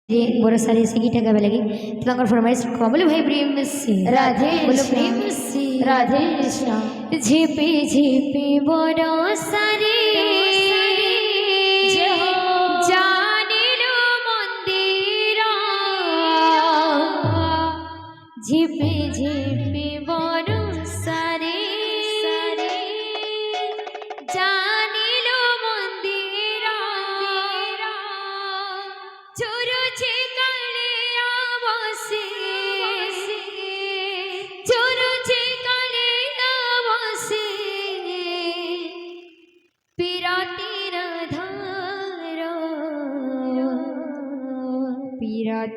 बोरा सारी सी गीत गावे लगी तो तंकर फरमाइश बोले भाई प्रेम से राधे बोलो प्रेम से राधे कृष्ण झिपी झिपी बोरा सारी जानिलो मंदिरा झिपी झिपी बोरा सारी जानिलो मंदिरा चोरो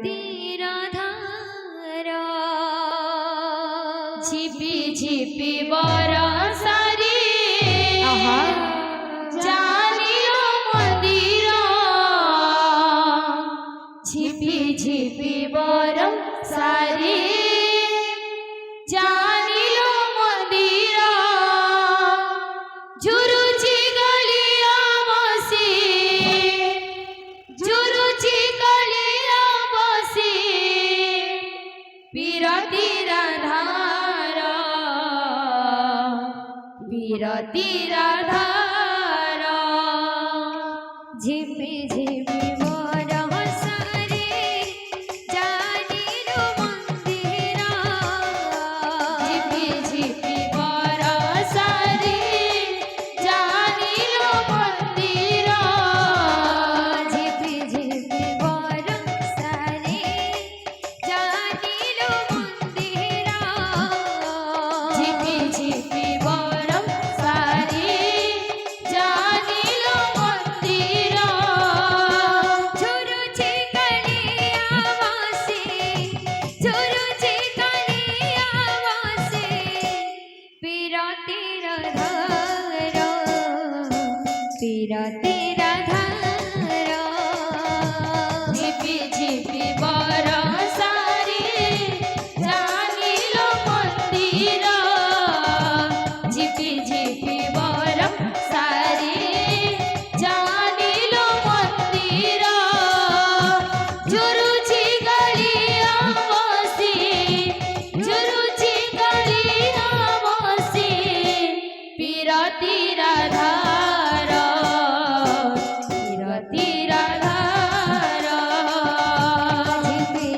पीरा धारा झिपी झिपी बरसारी जानिलो मंदिरा झिपी झिपी बरसारी जानिलो मंदिरा झुरुची गलिया बसी झुरुची पीरतीरा धारा पीरतीरा धारा झिपी झिपी बोरा सारी जानिलो मंदिरा झिपी झिपी बरसारी जानिलो मंदिरा झिपी झिपी बोरा सारी जानिलो मंदिरा झिपी झिपी बरसारी जानिलो मंदिरा झुरुची गलिया वासी झुरुची गलिया वासी पीरतीरा धारा पीरतीरा धारा झिपी झिपी बरसारी जानिलो मंदिरा झिपी झिपी बरसारी जानिलो मंदिरा झुरुची गलिया बसी झुरुची गलिया बसी पीरतीरा धारा पीरतीरा धारा झिपी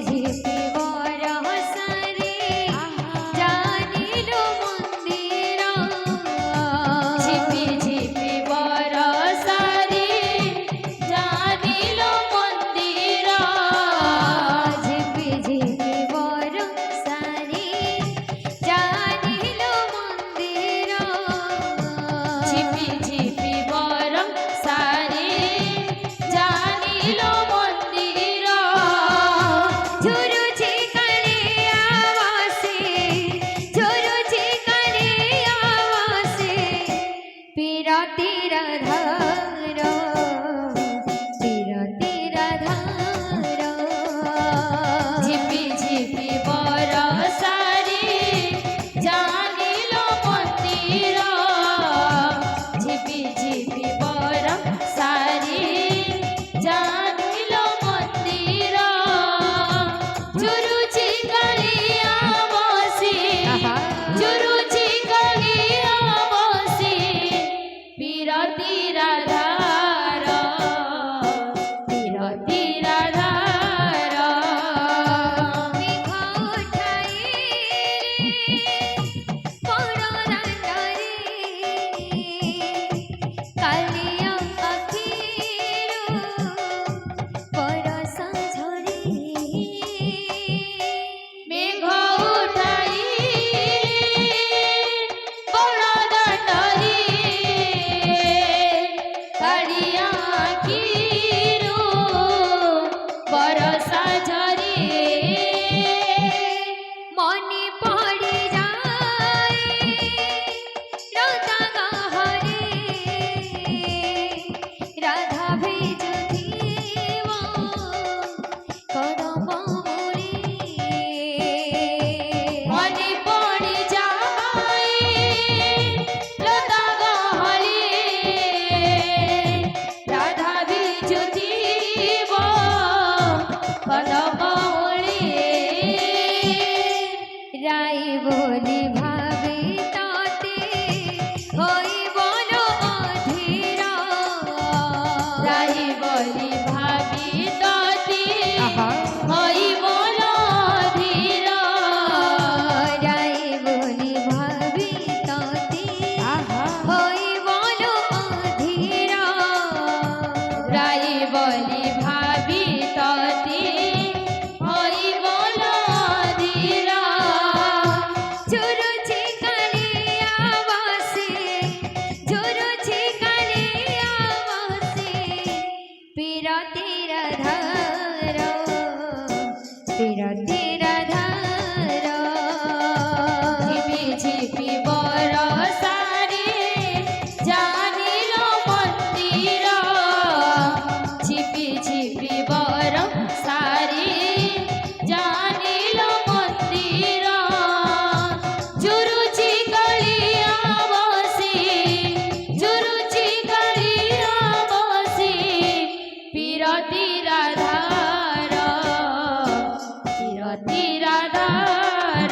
পদমৌলি রাই বলি ভাবে তাতে হই বল অধীর রাই বলি ভাবি ততি আহা হই বল ধীর রাই বলি ভাবে তাতে আহা হই বল অধীর রাই বলি ভাবি ততি হই বল ধীর ঝুরুছি কালিয়া বাসে ঝুরুছি কালিয়া বাসে পিরতির ধার পিরতির ধার ঝিপি ঝিপি বরসারে জানিল মন্দির ঝিপি ঝিপি বরসারে জানিল মন্দির জুরুচি কালিয়া বসি জুরুচি কালিয়া বসি পিরতির ধার পিরতির ধার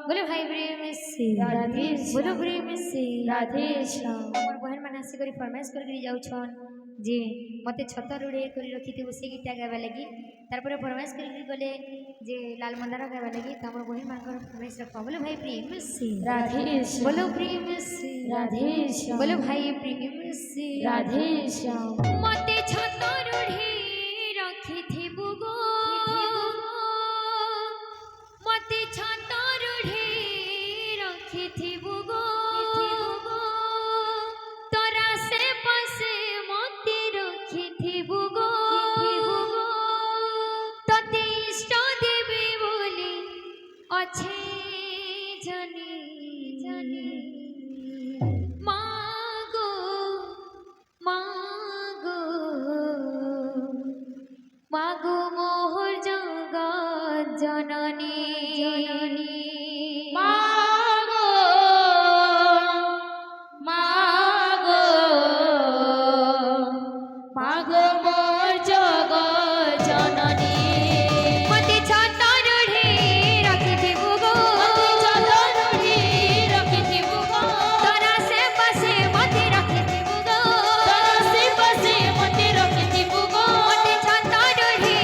बोलो भाई प्रेम से राधे बोलो प्रेम से রাধে আমার বহন মানে আসি করে ফরমাইশ করে যাউছন যে মতে ছত রুড়ে করে রখিথিবু সে গীতটা গাইবা লাগি তারপরে ফরমাইশ করে গলে যে লাল মন্দার গাইবা লাগি তো আমার বহন মানকর ফরমাইশ রাখবা বলো ভাই প্রেম से রাধে बोलो प्रेम से রাধে बोलो भाई प्रेम से রাধে শ্যাম মতে ছত রুড়ে রখিথিবু গো মতে ছত রুড়ে রখিথিবু গো তোরা সে পাশে মতে রখিথিবু গো তোতে ইষ্ট দেবে বলে অছে জানি জানি মাগো মাগো মাগো মোহর জগৎ জননী মাগো মাগো মাগো মোর জগৎ জননী মতে ছত রুড়ে রখিথিবু গো অতি চতরুড়ি রখিথিবু গো তোরা সে পাশে মতে রখিথিবু গো তোরা সে পাশে মতে রখিথিবু গো মতে ছত রুড়ে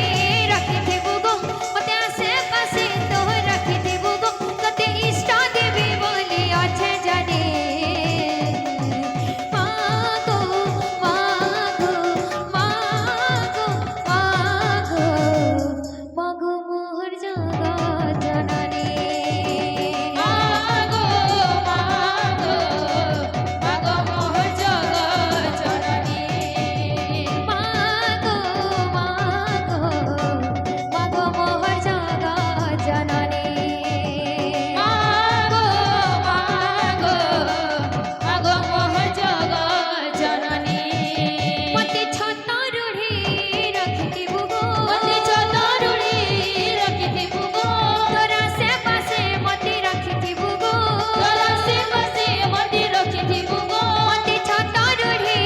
রখিথিবু গো মতে আসে পাশে তো রখিথিবু গো তোতে ইষ্ট দেবে বলে আছে জানে মাগো মাগো মাগো মাগো মাগো মোহর জগৎ জননী মাগো মাগো মাগো মোর জগৎ জননী মাগো মাগো মাগো মোহর জগৎ জননী মাগো মাগো মাগো মোর জগৎ জননী মতে ছত রুড়ে রখিথিবু গো অতি চতরুড়ি রখিথিবু গো তোরা সে পাশে মতে রখিথিবু গো তোরা সে পাশে মতে রখিথিবু গো মতে ছত রুড়ে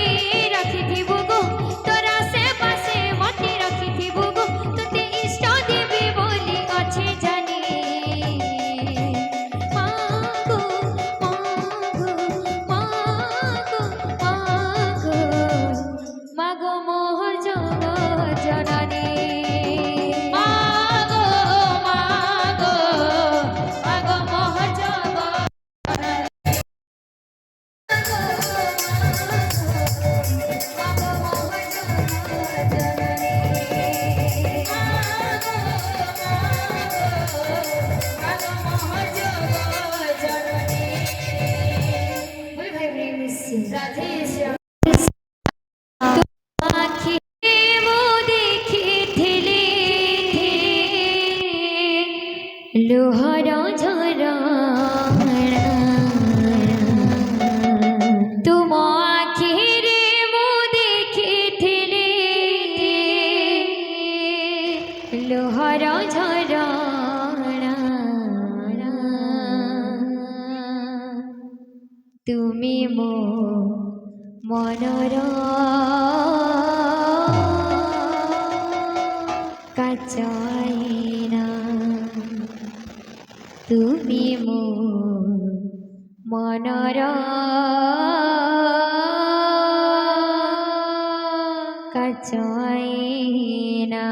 রখিথিবু গো তোরা সে পাশে মতে রখিথিবু গো তোতে ইষ্ট দেবে বলি আছে জানি মাগো মাগো মাগো মাগো মাগো মোহর জগৎ জননী মাগো মাগো মাগো মোর জগৎ রাধে শ্যাম লোহর ঝরা তুম আখিরে মো দেখিলে লোহর ঝরা তুমি মো মনর কাচাইনা তুমি মো মনর কাচাইনা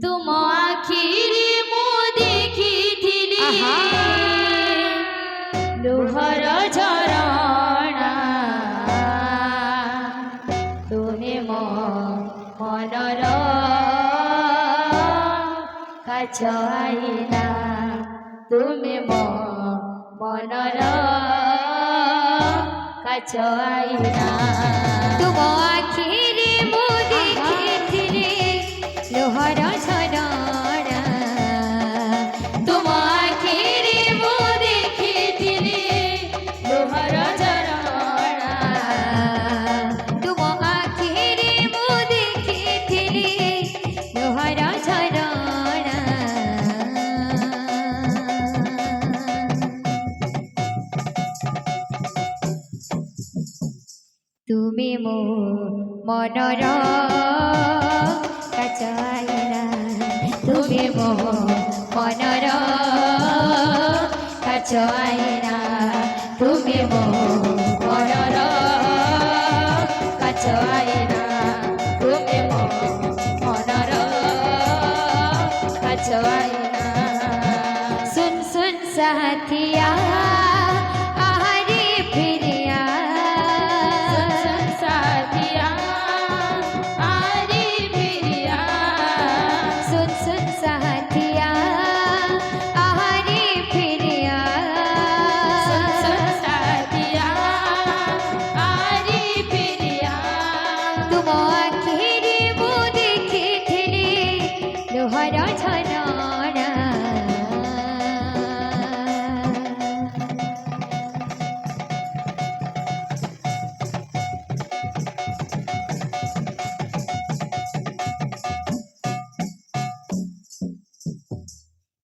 ତୁମ ଆଖିରେ ମୁଁ ଦେଖିଥିଲି ଲୁହର ଝରଣା ତୁମେ ମୋ ମନର କାଚ ଆଇନା ତୁମେ ମୋ ମନର କାଚ ଆଇନା ତୁମ ଆଖିରେ ମୁଁ ଦେଖିଥିଲି ଲୁହର ଝରଣା ତୁମ ଆଖିରେ ମୁଁ ଦେଖିଥିଲି ଲୁହର ଝରଣା ତୁମ ଆଖିରେ ମୁଁ ଦେଖିଥିଲି ଲୁହର ଝରଣା ତୁମେ ମୋ ମନର କାଚାଇନା ତୁମେ ମୋ ମନର କାଚାଇନା ତୁମେ ମୋ ମନର କାଚ ଆଇନା ତୁମେ ମୋ ମନର କାଚ ଆଇନା सुन सुन साथिया आहारी फिरिया साथिया आरी प्रिया सुन सुन साथिया आहारी फिरिया साथिया आरी प्रिया तुम आखिरी मु देखिथिली लोहर झरଣା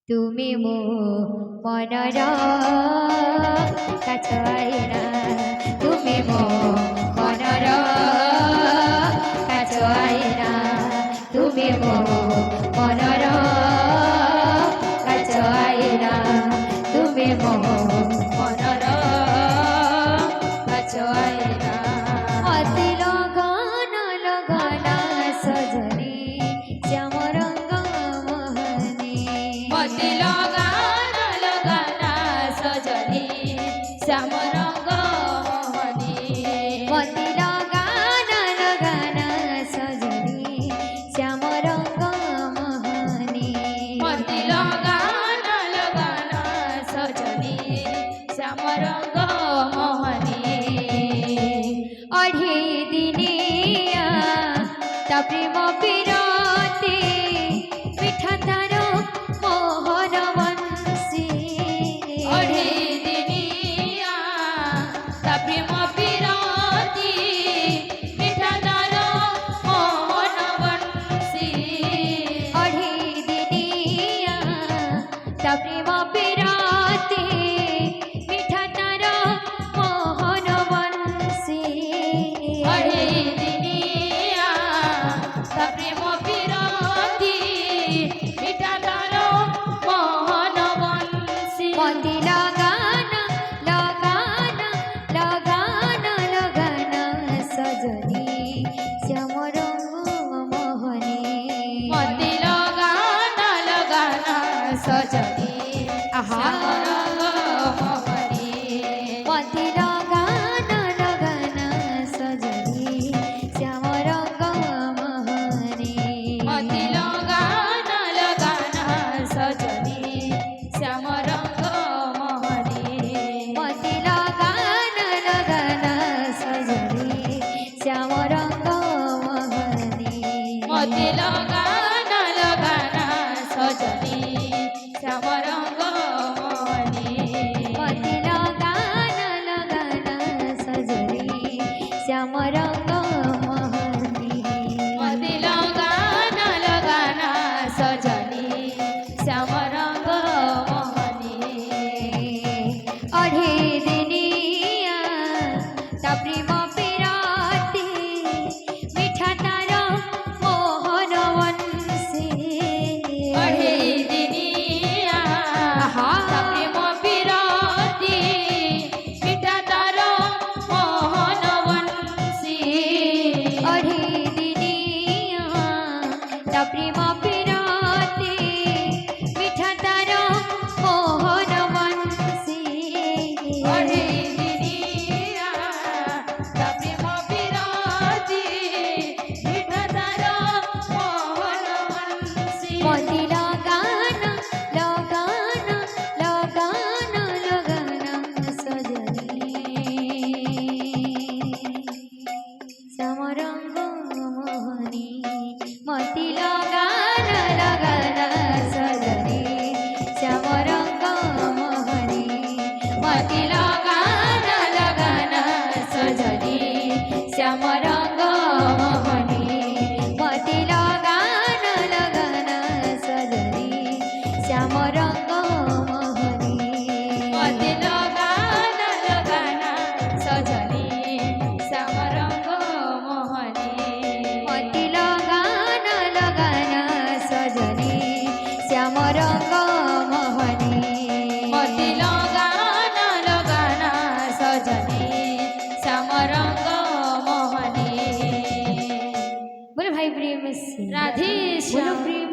তুমি মো মনর কাচাইনা তুমি মো মনর কাচাইনা তুমি মো মনর কাচাইনা তুমি মো মনর কাচ আইনা অতি লগন লগন সজনী শ্যাম রঙ্গ মোহনী মতি লগান লগানা সজনী শ্যাম রঙ্গ মোহনী মতি লগান লগান সজনী শ্যাম রঙ্গ মোহনী মতি লগান লগানা সজনী শ্যাম রঙ্গ মোহনী অঢ়ি দিনিয়া তা প্রেম বিরতি পিঠা তার মোহন বংশী অঢ়ি দিনিয়া তা প্রেম বিরতি মিঠা তার মোহন বংশী অঢ়ি দিনিয়া তা প্রেম বিরতি পিঠা তার মোহন বংশী অঢ়ি দিনিয়া তা প্রেম বিরতি মিঠা তার মোহন বংশী মতি লগান লগান লগান লগান সজনী শ্যাম রঙ্গ মোহনী মতি লগানা লগানা সজনী আহা। শ্যাম রঙ্গ মোহনী মতি লগান লগান সজনী শ্যাম রঙ্গ মোহনী মতি লগানা লগানা সজনী শ্যাম রঙ্গ মোহনী মতি লগান লগান সজনী শ্যাম রঙ্গ মোহনী মতি লগানা লগানা সজনী শ্যাম রঙ্গ মোহনী মতি লগান লগান সজনী শ্যাম রঙ্গ মোহনী মতি লগানা লগানা সজনী শ্যাম রঙ্গ মোহনী অঢ়ি দিনিয়া তা প্রেম বিরতি মিঠা তার মোহন रंग मोहनी मोती लगाना लगाना सजनी श्याम रंग मोहनी। बोलो भाई प्रेम से राधे बोलो श्याम। प्रेम